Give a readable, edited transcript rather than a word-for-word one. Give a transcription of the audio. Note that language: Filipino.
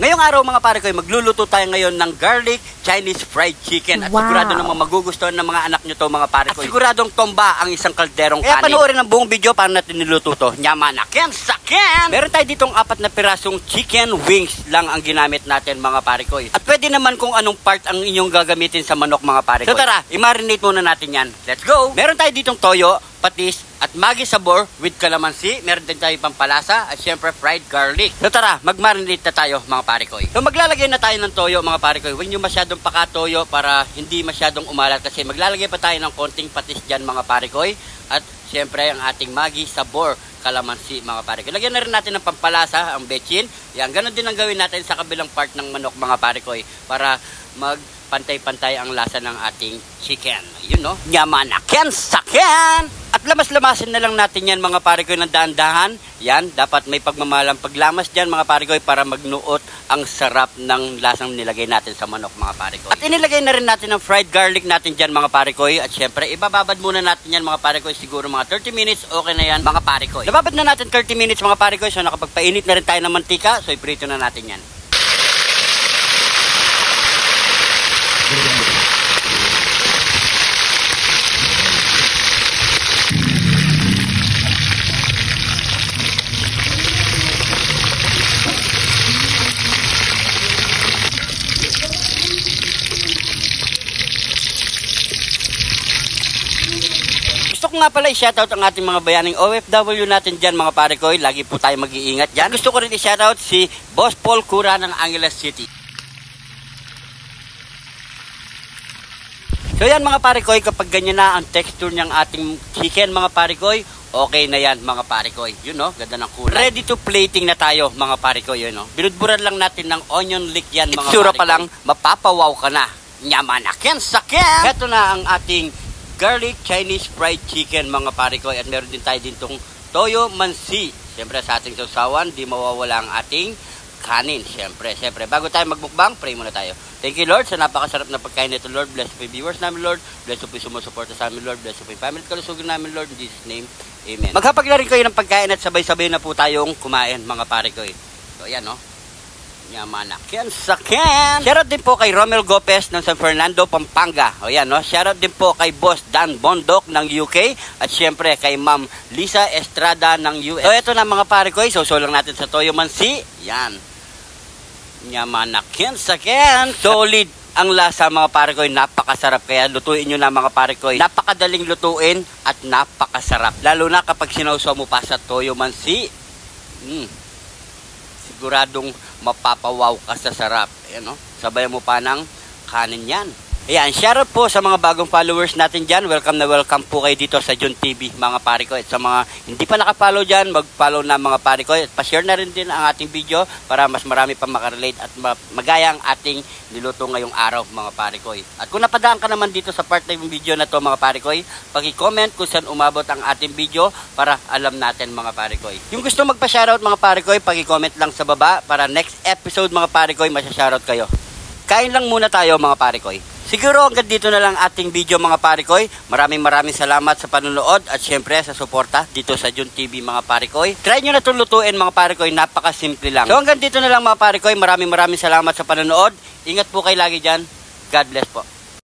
Ngayong araw mga pare ko, magluluto tayo ngayon ng garlic Chinese fried chicken. At sigurado namang magugustuhan ng mga anak nyo to mga pare ko. At siguradong tomba ang isang kalderong kanin. Kaya panoorin ang buong video para natin niluto to. Nyamanaken saken! Meron tayo ditong 4 na pirasong chicken wings lang ang ginamit natin mga pare ko. At pwede naman kung anong part ang inyong gagamitin sa manok mga pare ko. So tara, i-marinate muna natin yan. Let's go! Meron tayo ditong toyo, patis, at Maggi sabor with calamansi. Meron din tayo pampalasa at syempre fried garlic. So tara, mag-marinate na tayo mga pare ko. So maglalagay na tayo ng toyo mga pare ko. Huwag nyo masyadong pakatoyo para hindi masyadong umalat kasi maglalagay pa tayo ng konting patis dyan mga pare ko. At syempre ang ating Maggi sabor, calamansi mga pare ko. Lagyan na rin natin ng pampalasa, ang bechin. Yan, ganun din ang gawin natin sa kabilang part ng manok mga pare ko para pantay-pantay ang lasa ng ating chicken. Yun no? Nyamanaken saken! At lamas-lamasin na lang natin yan mga pare ko ng dahan-dahan. Yan, dapat may pagmamalang paglamas dyan mga pare ko para magnuot ang sarap ng lasang nilagay natin sa manok mga pare ko. At inilagay na rin natin ang fried garlic natin dyan mga pare ko. At syempre, ibababad muna natin yan mga pare ko. Siguro mga 30 minutes, okay na yan mga pare ko. Nababad na natin 30 minutes mga pare ko. So nakapagpainit na rin tayo ng mantika. So iprito na natin yan. Gusto ko nga pala i-shoutout ang ating mga bayaning OFW natin dyan mga pare ko. Lagi po tayo mag-iingat dyan. Gusto ko rin i-shoutout si Boss Paul Cura ng Angeles City. So yan mga pare ko, kapag ganyan na ang texture ng ating chicken mga pare ko, okay na yan mga pare ko. Yun no, ganda ng kulay. Ready to plating na tayo mga pare ko. Yun no, binudburan lang natin ng onion leek yan mga pare ko. Itsura pa lang, mapapawaw ka na. Nyamanaken saken! Ito na ang ating garlic Chinese fried chicken mga pare ko. At meron din tayo ditong toyo mansi. Siyempre sa ating sausawan, di mawawala ang ating kanin. Siyempre, bago tayo magmukbang, pray muna tayo. Thank you Lord sa napakasarap na pagkain nito Lord. Bless po yung viewers namin Lord. Bless po yung sumusuporta sa amin Lord. Bless po yung family at kalusugan namin Lord. In Jesus name, Amen. Maghapag na rin kayo ng pagkain at sabay-sabay na po tayong kumain mga pare ko. So ayan no. Nyamanaken saken! Shoutout din po kay Romel Gopez ng San Fernando, Pampanga. O yan, no? Shoutout din po kay Boss Dan Bondok ng UK. At syempre kay Ma'am Lisa Estrada ng US. So ito na mga pare ko. So lang natin sa toyo mansi. Yan. Nyamanaken saken! Solid ang lasa mga pare ko. Napakasarap. Kaya lutuin nyo na mga pare ko. Napakadaling lutuin at napakasarap. Lalo na kapag sinawsaw mo pa sa toyo mansi. Siguradong mapapawaw ka sa sarap. Ayan, no? Sabay mo pa ng kanin yan. Ayan, shoutout po sa mga bagong followers natin dyan. Welcome na welcome po kayo dito sa John TV mga pare ko. At sa mga hindi pa nakapollow dyan, mag-follow na mga pare ko. At pa-share na rin din ang ating video para mas marami pa makarelate at magaya ang ating niluto ngayong araw mga pare ko. At kung napadaan ka naman dito sa part ng video na to mga pare ko, paki-comment kung saan umabot ang ating video para alam natin mga pare ko. Yung gusto magpa-shoutout mga pare ko, paki-comment lang sa baba para next episode mga pare ko, masya-shoutout kayo. Kain lang muna tayo mga pare ko. Siguro hanggang dito na lang ating video mga pare ko. Maraming salamat sa panonood at syempre sa suporta dito sa John TV mga pare ko. Try nyo na itong lutuin mga pare ko, napakasimple lang. So hanggang dito na lang mga pare ko. Maraming salamat sa panonood. Ingat po kayo lagi dyan. God bless po.